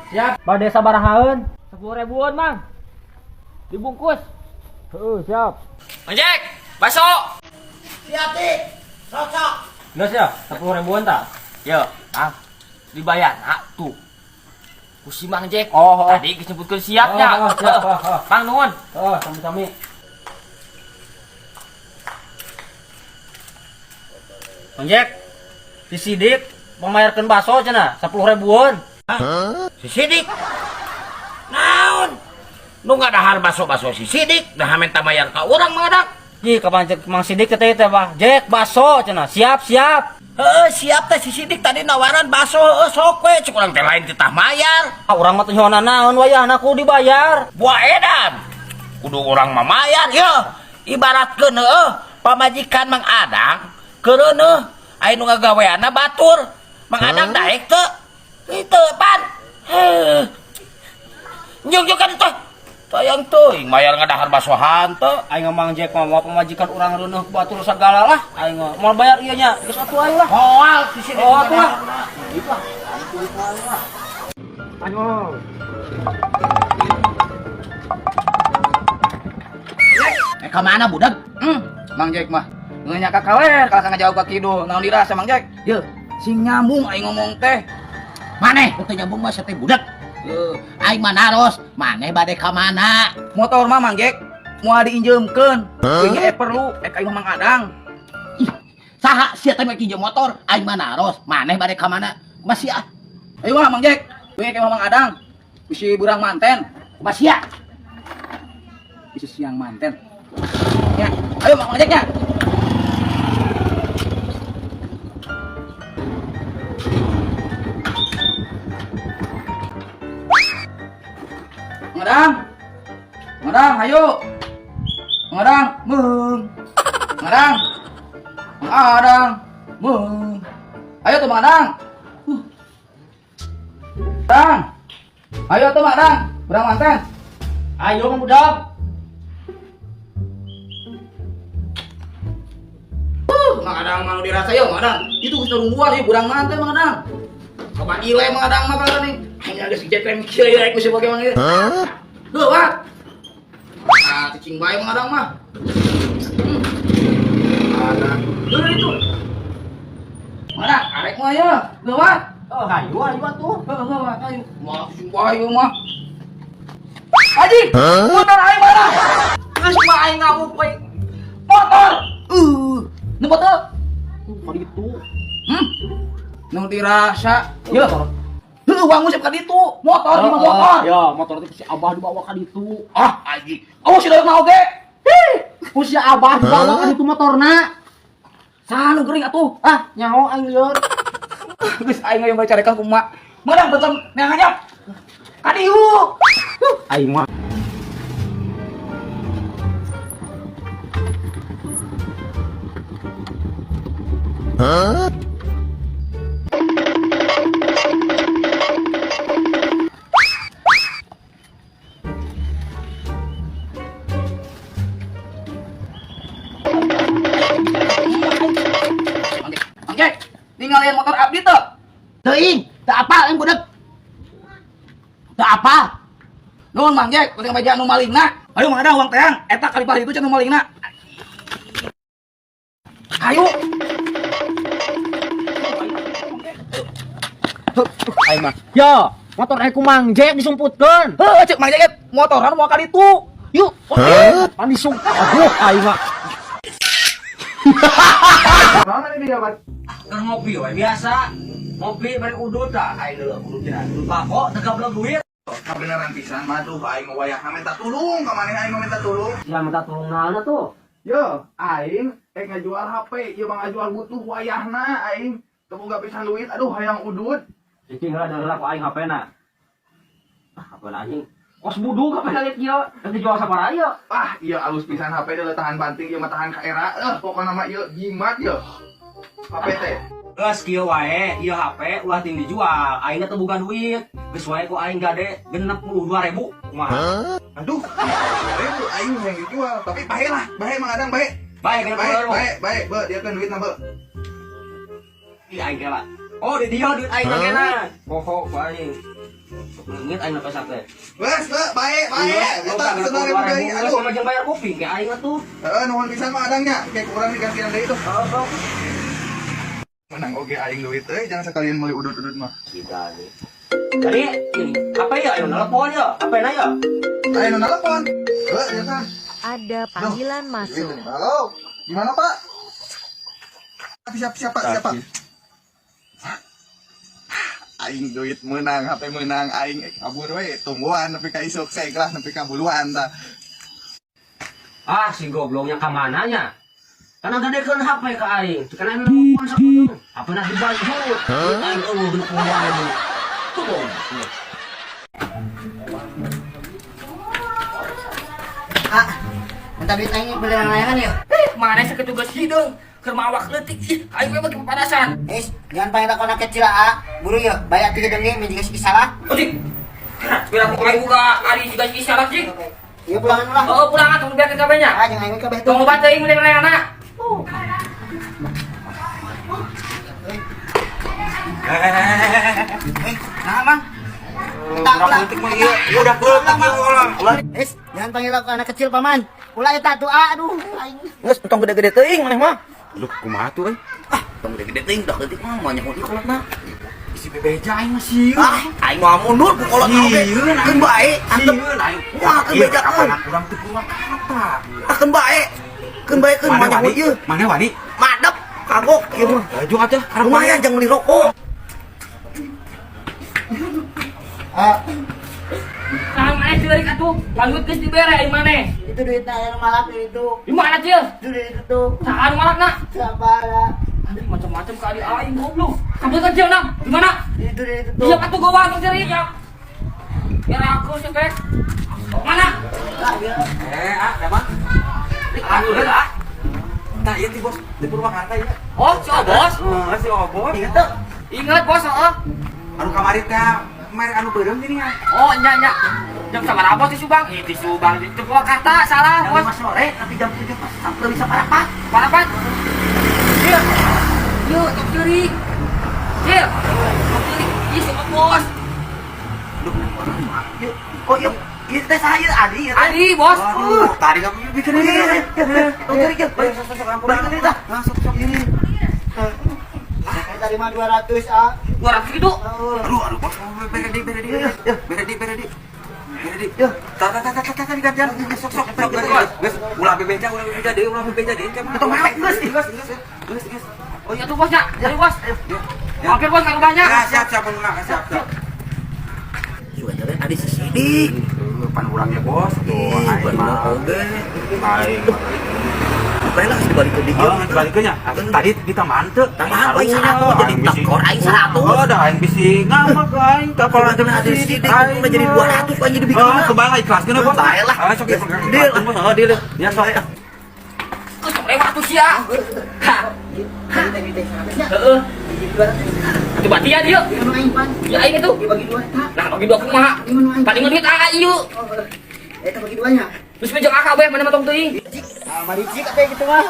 Siap. Bade sabarahaeun? 10.000-an, Mang. Dibungkus. Siap. Mang Jack, baso. Siap, Dik. Cocok. Geus ya, 10.000-an tah? Yo, Mang. Dibayar, tuh. Ku si Mang Jack. Oh. Tadi geus nyebutkeun siapnya. Siap. Mang nuhun. Sami-sami. Mang Jack, si Sidik memayarkan baso cenah 10.000-an. Si Sidik. Naon? Nu ngadahar baso-baso si Sidik, dah minta bayar ka urang mengadak. Ji, kapan cek Mang Sidik teh Pak? Jack baso cenah. Siap. Siap teh si Sidik tadi nawaran baso, sok we cek urang teh lain titah mayar. Urang mah teh nyoana naon wayahna ku dibayar. Buah edan. Kudu urang mah mayar ya. Ibaratkeun pamajikan Mang Adang keureun aya nu ngagaweanna batur. Mang Adang daek teu? Itu pan. Nyung kan teh. Tayang teuing mayar ngadahar basohan teh. Aing Mang Jack mah pamajikan urang reuneuh batur sagala lah. Aing mah moal bayar ieu nya. Geus atuh aing lah. Moal di sini. Oh, atuh lah. Ayo. Kemana budak? Mang Jack mah ngeunyak ka kawer kalau ngajauh ka kidul. Naon dirasa Mang Jack? Ye, sing nyambung aing ngomong teh. Maneh teu nyambung mah teh budak. Aing mah naros, maneh bade ka mana? Motor mah Mang Jack moal diinjeumkeun. Ieu perlu aing Mang Adang. Ih, saha sia teh make injem motor? Aing mah naros, maneh bade ka mana? Masih ah. Ayo lah Mang Jack, we ke Mang Adang. Bisi burang manten. Masih ya. Bisi siang manten. Ya, ayo Mang Jack ya. Ngadang, ayo. Ngadang, mung. Ngadang. Mung. Ayo tuh Ngadang. Ngadang. Ayo tuh Ngadang, burang manten. Ayo Mang Budak. Mang Adang mau dirasa yuk, Mang Adang. Itu geus nungguan ieu burang manten Mang Adang. Coba ile Mang Adang mah kalau nih. Hanya geus jepeng kieu rek geus bage Mang ieu. Duh, Pak. Ah, cicing bae Mang Adang mah. Adang. Duh itu. Mang Adang, arek mah ya. Duh, Pak. Ayo atuh. Pak, ayo. Mah cicing bae mah. Haji, motor aing mana? Geus mah aing ngamuk bae. Motor. Nu motor. Kok ditu? Nu dirasa. Ye. Heuh, uang musip ka ditu. Motor di motor. Ya, motor teh si Abah dibawa ka ditu. Ah, anjing. Awas si daek mah oge. Ku si Abah dibawa ka ditu motorna. Saha nu geuring atuh? Nyaho aing lieur. Geus aing aya bacarekan ku mak. Meunang betem neangnya. Kadihu. Aing mah Oke, ninggalin motor abdi tuh. Teuing, teu apa aing budak. Teu apa? Nuhun Mang Jack, kuring baja anu malingna. Ayo Mang Adang uang teang, eta kali itu cenah malingna. Ayo. aing mah. Ya, motor aing ku Mang Jack disumputkeun. Heuh, cek Mang Jack motoran moal ka ditu. Yuk. Pan disumput. Aduh, aing mah. Mana ini dia, Bang? Ngopi we biasa. Ngopi bari udut tah. Aing deuleuk udut cenah. Udut bako teu gablek duit. Kebenaran pisan mah tuh aing wayahna minta tulung ka maneh aing minta tulung. Ya minta tolong naonna tuh. Yo, aing ngajual HP, ieu mah ngajual butuh wayahna aing teu boga pisan duit. Aduh hayang udut. Cicing heula ku aing HP-na. HP-na anjing. Kos buduk HP-na liat ieu. Dan dijual sabaraha ieu? Iya alus pisan HP teh tahan banting, ieu mah tahan ka era. Pokona mah ieu jimat ieu. HP teh. Geus kieu wae, ieu HP ulah ting dijual. Aingna teu boga duit. Geus wae ku aing gade 62.000. Kumaha? Aduh, ribu aing yang dijual. Tapi bae lah, bae Mang Adang bae. Bae kan Bae, dia kan duit nambah. Ih aing kela. Oh, di dia duit aing kena. Poho ku aing. Ingat aing apa sakit. Wes, baik. Iya, Eta senang dua deui ribu. aduh. Sama jeung bayar kopi kayak aing tuh. Heeh, nuhun pisan mah adangnya. Kayak kurang diganti deui tuh. Oh. Menang oge aing duit euy, jangan sekalian meuli udut-udut mah. Kita nih. Jadi ini apa ya? Ayo nelpon ya. Apa ya? Ayo nelpon. Ya kan. Ada panggilan masuk. Halo. Gimana, Pak? Siapa? Aing duit menang, HP menang, aing kabur we, tungguan nepi ka isuk saya ikhlas nepi ka buluan tah. Ah, si gobloknya ke mananya? Karena gadekeun HP ke aing. Karena nelpon sakudu. Apa nah dibanjut? Aing eueuh geus kumaha ieu. Tuh. Minta duit aing beli layangan ya. Mana sih ketugas hidung? Kermawak letik sih. Ayo bagi kepanasan. Jangan panggil aku anak kecil buru ya, bayar 3 dengge menjaga si salah. Odik. Biar aku aing buka ari juga si syarat sih. Iya pulangan ulah. Oh, pulang atuh biar kabehnya. Jangan aing kabeh Tunggu baca aing mulai layangan. Nah, Mang. Kita ulah. Udah pulang. Jangan panggil aku anak kecil, Paman. Ulah eta tuh, aduh. Geus tong gede-gede teuing maneh mah. Lu kumaha tuh euy? Tong gede teuing dah leutik mah banyak di kolotna. Isi bebeja aing mah sieun. Aing mah mundur ku kolot oge. Keun bae, antep. Sieun aing. Wah, keun beja keun. Kurang teu kurang apa? Keun bae. Keun bae keun banyak ieu. Mana wani? Madep kagok ieu mah. Baju atuh. Lumayan jangan beli rokok. Kang mana ceurik atuh? Lanjut geus dibere ieu maneh. Itu duitnya yang malak itu. Di mana cieu? Itu duit itu. Sakan malakna? Sabar. Aduh macam-macam ka adi aing goblok. Sambil kerja nang. Di mana? Itu duit itu. Iya atuh gowa atuh ceurik ya. Biar aku sih teh. Mana? Emang? Anu dah. Tah ieu ti bos, di Purwakarta ieu. Oh, si Obos. Si Obos. Ingat tuh. Ingat bos, heeh. Anu kamari teh kemarin anu beureum gini ya. Oh, nya. Jam sabaraha bos di Subang? Di Subang di Purwakarta, salah Jam bos. 5 sore tapi jam 7 sampai bisa parapat. Parapat. Cil. Yuk, tok ceurik. Cil. Tok ceurik. Ih, si Bos. Yuk. Oh, yuk. Ieu teh saya Adi ya. Adi, bos. Tadi kamu bikin ini. Tong cari yuk. Balik ke kita. Masuk ini. Saya terima 200 200 gitu. Aduh, bos. Beredi. Tak gantian. Sok. Geus, ulah bebeja deui. Ketemu geus. Oh iya tuh bosnya. Jadi bos. Oke bos, kang banyak. Siap, siap. Sudah jalan Adi sesidik. Pan urangnya bos. Benar oge. Aing. Baiklah dibalik ke dia. Baliknya. Tadi ditambahan teu. Tambahan poin 100 jadi takor aing 100. Oh, dah aing bisi ngamak aing kapal Kalau ada sidik udah jadi 200 kan jadi bikin. Kebayang ikhlaskeun bos. Baiklah. Sok Deal. deal. Ya sok. Kok lewat tuh sia. Heeh. Coba dia dia. Ya aing itu. Bagi 2 eta. Nah, bagi 2 kumaha? Paling duit ieu. Eta bagi 2 nya. Terus menjeng akak we mana mah tong teuing. Maricik kayak gitu mah.